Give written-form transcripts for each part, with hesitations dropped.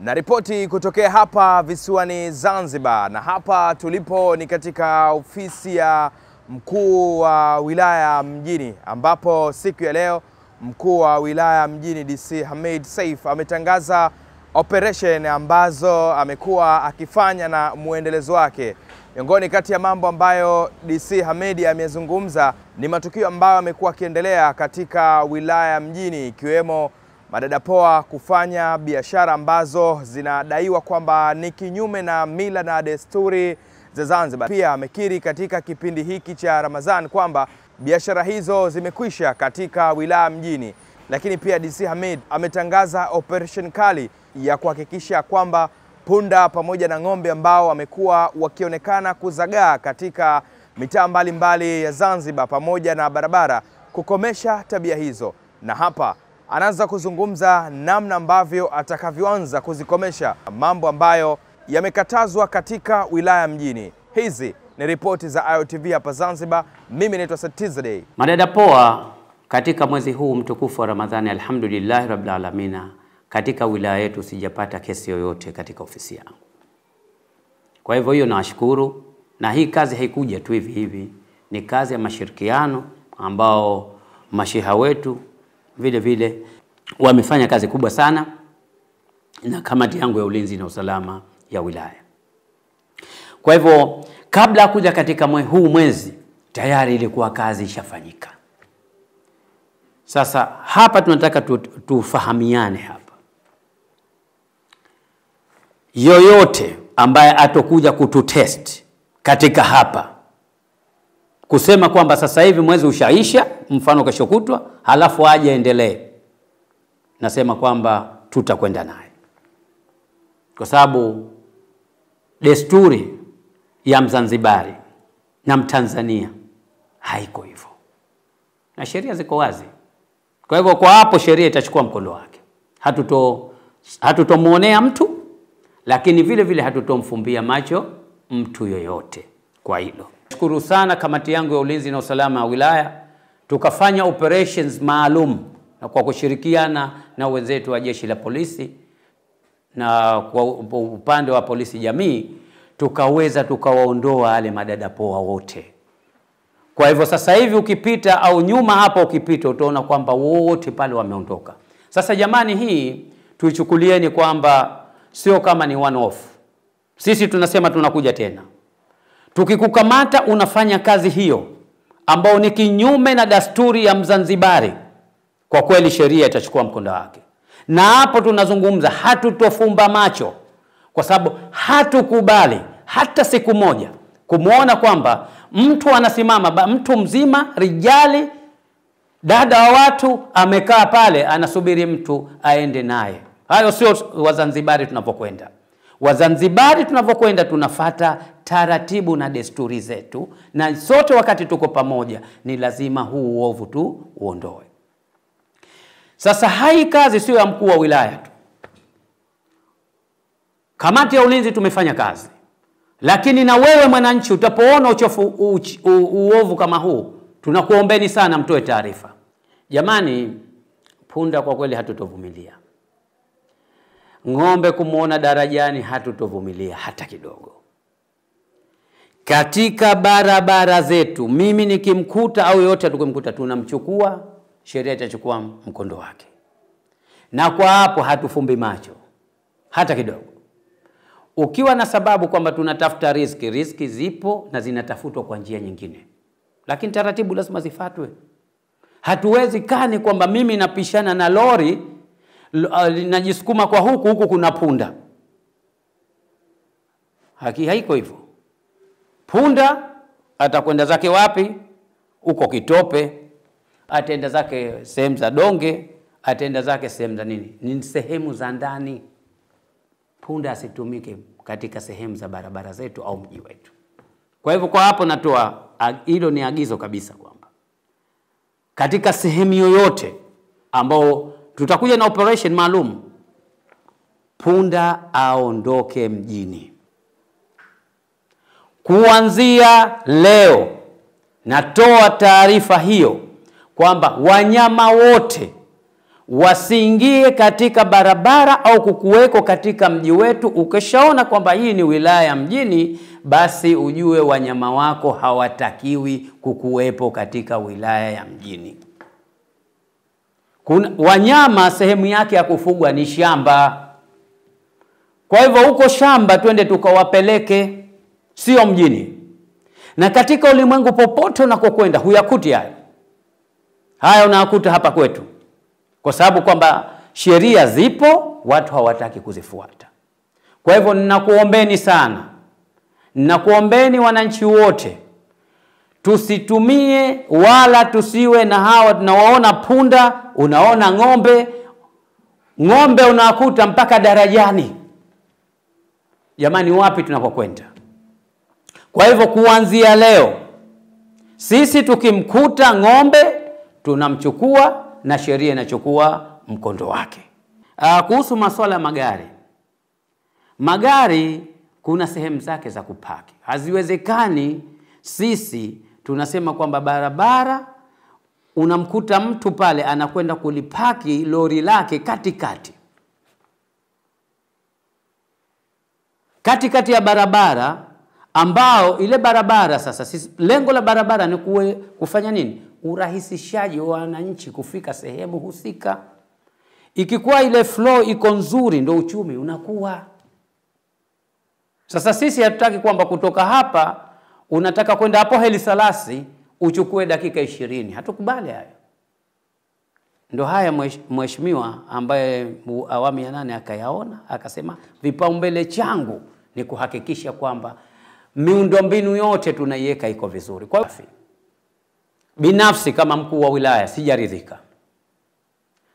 Na ripoti kutokea hapa visiwani Zanzibar, na hapa tulipo ni katika ofisi ya mkuu wa wilaya mjini, ambapo siku ya leo mkuu wa wilaya mjini DC Hamid Saif ametangaza operation ambazo amekuwa akifanya na muendelezo wake. Miongoni kati ya mambo ambayo DC Hamid amezungumza ni matukio ambayo amekuwa akiendelea katika wilaya mjini, ikiwemo madada poa kufanya biashara ambazo zinadaiwa kwamba ni kinyume na mila na desturi za Zanzibar. Pia amekiri katika kipindi hiki cha Ramadhan kwamba biashara hizo zimekwisha katika wilaya mjini. Lakini pia DC Hamid ametangaza operation kali ya kuhakikisha kwamba punda pamoja na ng'ombe ambao wamekuwa wakionekana kuzagaa katika mitaa mbalimbali ya Zanzibar pamoja na barabara, kukomesha tabia hizo. Na hapa anaanza kuzungumza namna ambavyo atakavyoanza kuzikomesha mambo ambayo yamekatazwa katika wilaya mjini. Hizi ni ripoti za IOTV hapa Zanzibar. Mimi naitwa Satizade. Madada poa, katika mwezi huu mtukufu wa Ramadhani, alhamdulillah rabbil alamin, katika wilaya yetu sijapata kesi yoyote katika ofisi yangu. Kwa hivyo hiyo nawashukuru, na hii kazi haikuja tu hivi hivi, ni kazi ya mashirikiano ambao masheha wetu vile vile wamefanya kazi kubwa sana na kamati yangu ya ulinzi na usalama ya wilaya. Kwa hivyo kabla kuja katika huu mwezi tayari ilikuwa kazi ishafanyika. Sasa hapa tunataka tufahamiane hapa. Yoyote ambaye atokuja kututest katika hapa kusema kwamba sasa hivi mwezi ushaisha, mfano kesho kutwa, halafu aje endelee, nasema kwamba tutakwenda naye, kwa sababu desturi ya Mzanzibari na Mtanzania haiko hivyo, na sheria ziko wazi. Kwa hivyo kwa hapo sheria itachukua mkondo wake. Hatutomuonea mtu, lakini vile vile hatutomfumbia macho mtu yoyote kwa hilo. Shukuru sana kamati yangu ya ulinzi na usalama wa wilaya, tukafanya operations maalum na kwa kushirikiana na wenzetu wa jeshi la polisi na kwa upande wa polisi jamii, tukawaondoa wale madada poa wote. Kwa hivyo sasa hivi ukipita au nyuma hapa ukipita utaona kwamba wote pale wameondoka. Sasa jamani, hii tuichukulieni kwamba sio kama ni one off. Sisi tunasema tunakuja tena. Tukikukamata unafanya kazi hiyo ambao ni kinyume na desturi ya Mzanzibari, kwa kweli sheria itachukua mkondo wake. Na hapo tunazungumza hatutofumba macho, kwa sababu hatukubali hata siku moja kumuona kwamba mtu anasimama, mtu mzima, rijali, dada wa watu, amekaa pale anasubiri mtu aende naye. Hayo sio Wazanzibari tunapokwenda. Wazanzibari tunapokwenda tunafata taratibu na desturi zetu, na sote wakati tuko pamoja ni lazima huu uovu tu uondoe. Sasa hai kazi sio ya mkuu wa wilaya tu. Kamati ya ulinzi tumefanya kazi. Lakini na wewe mwananchi utapoona uovu kama huu, tunakuombeni sana mtoe taarifa. Jamani, punda kwa kweli hatutovumilia. Ng'ombe kumuona darajani hatutovumilia hata kidogo. Katika barabara zetu, mimi nikimkuta au yote tukimkuta, tunamchukua, sheria itachukua mkondo wake. Na kwa hapo hatufumbi macho hata kidogo. Ukiwa na sababu kwamba tunatafuta riziki zipo na zinatafutwa kwa njia nyingine, lakini taratibu lazima zifuatwe. Hatuwezi kani kwamba mimi napishana na lori najisukuma kwa huku kuna punda. Haiko hivyo. Punda atakwenda zake wapi? Uko Kitope, ataenda zake sehemu za Donge, ataenda zake sehemu za nini? Ni sehemu za ndani. Punda asitumike katika sehemu za barabara zetu au mji wetu. Kwa hivyo kwa hapo natoa hilo ni agizo kabisa kwamba katika sehemu yoyote ambao tutakuja na operation maalum, punda aondoke mjini. Kuanzia leo natoa taarifa hiyo kwamba wanyama wote wasiingie katika barabara au kukuweko katika mji wetu. Ukishaona kwamba hii ni wilaya mjini, basi ujue wanyama wako hawatakiwi kukuwepo katika wilaya ya mjini. Wanyama sehemu yake ya kufugwa ni shamba. Kwa hivyo huko shamba twende tukawapeleke, sio mjini. Na katika ulimwengu popote unakokwenda huyakuti haya. Haya unakuta hapa kwetu. Kwa sababu kwamba sheria zipo, watu hawataki kuzifuata. Kwa hivyo ninakuombeni sana, ninakuombeni wananchi wote, tusitumie wala tusiwe na hawa tunawaona punda, unaona ng'ombe unakuta mpaka darajani. Jamani, wapi tunakokwenda? Kwa hivyo kuanzia leo sisi tukimkuta ng'ombe tunamchukua na sheria inachukua mkondo wake. Kuhusu masuala ya magari. Magari kuna sehemu zake za kupaki. Haziwezekani sisi tunasema kwamba barabara unamkuta mtu pale anakwenda kulipaki lori lake katikati ya barabara, ambao ile barabara sasa sisi, lengo la barabara ni kufanya nini? Urahisishaji wa wananchi kufika sehemu husika. Ikikuwa ile flow iko nzuri, ndio uchumi unakuwa. Sasa sisi hatutaki kwamba kutoka hapa unataka kwenda hapo Heli Salasi uchukue dakika 20. Hatukubali hayo. Ndio haya mheshimiwa ambaye awamu ya 8 akayaona, akasema vipaumbele changu ni kuhakikisha kwamba miundombinu yote tunaiweka iko vizuri. Kwa binafsi kama mkuu wa wilaya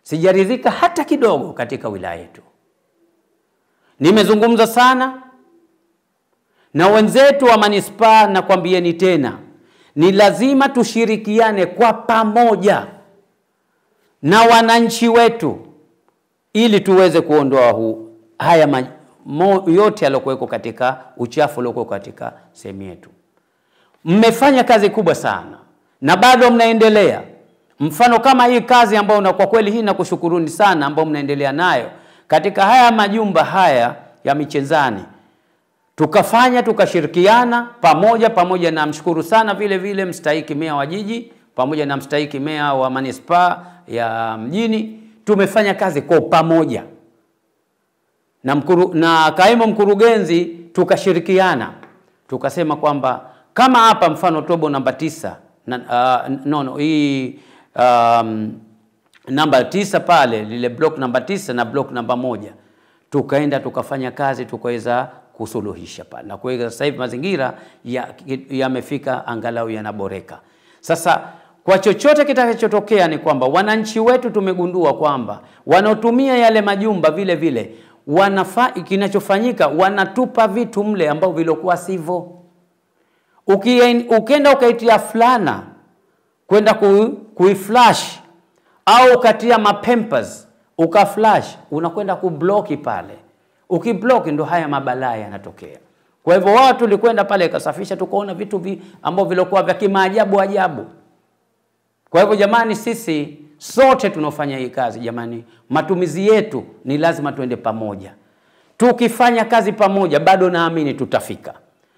sijaridhika hata kidogo katika wilaya yetu. Nimezungumza sana na wenzetu wa manispaa, na kwambieni tena, ni lazima tushirikiane kwa pamoja na wananchi wetu ili tuweze kuondoa haya yote yalokuweko katika uchafu uliokuwa katika sehemu yetu. Mmefanya kazi kubwa sana na bado mnaendelea. Mfano kama hii kazi ambayo kwa kweli hii nakushukuruni sana ambao mnaendelea nayo katika haya majumba haya ya Michenzani. Tukashirikiana pamoja na mshukuru sana vile vile mstahiki meya wa jiji pamoja na mstahiki meya wa manispaa ya mjini. Tumefanya kazi kwa pamoja na kaimu mkurugenzi, tukashirikiana tukasema kwamba kama hapa mfano Tobo namba 9 namba 9 pale, lile block namba 9 na block namba 1, tukaenda tukafanya kazi tukaweza kusuluhisha pale, na kwa hiyo sasa hivi mazingira yamefika angalau yanaboreka. Sasa kwa chochote kitakachotokea ni kwamba wananchi wetu tumegundua kwamba wanaotumia yale majumba vile vile kinachofanyika wanatupa vitu mle ambao vilokuwa sivyo. Ukienda ukaitia fulana kwenda kuiflash au katia mapampers ukaflash, unakwenda kubloki pale. Ukibloki ndo haya mabalaa yanatokea. Kwa hivyo wao tulikwenda pale kasafisha, tukaona vitu ambao vilokuwa vya kimaajabu ajabu. Kwa hivyo jamani, sisi sote tunafanya hii kazi jamani, matumizi yetu ni lazima tuende pamoja. Tukifanya kazi pamoja bado naamini tutafika.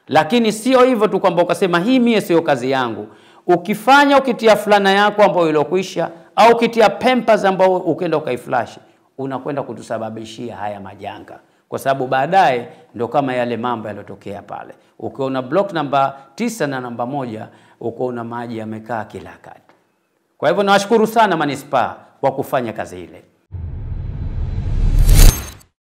Lakini sio hivyo tu kwamba ukasema hii mie sio kazi yangu. Ukifanya ukitia fulana yako ambayo ilokwisha au ukitia pampers ambao ukenda ukaiflash, unakwenda kutusababishia haya majanga. Kwa sababu baadaye ndio kama yale mambo yalotokea pale. Ukiona block namba 9 na namba 1, ukiona maji yamekaa kila kati. Kwa hivyo nawashukuru sana manispaa kwa kufanya kazi ile.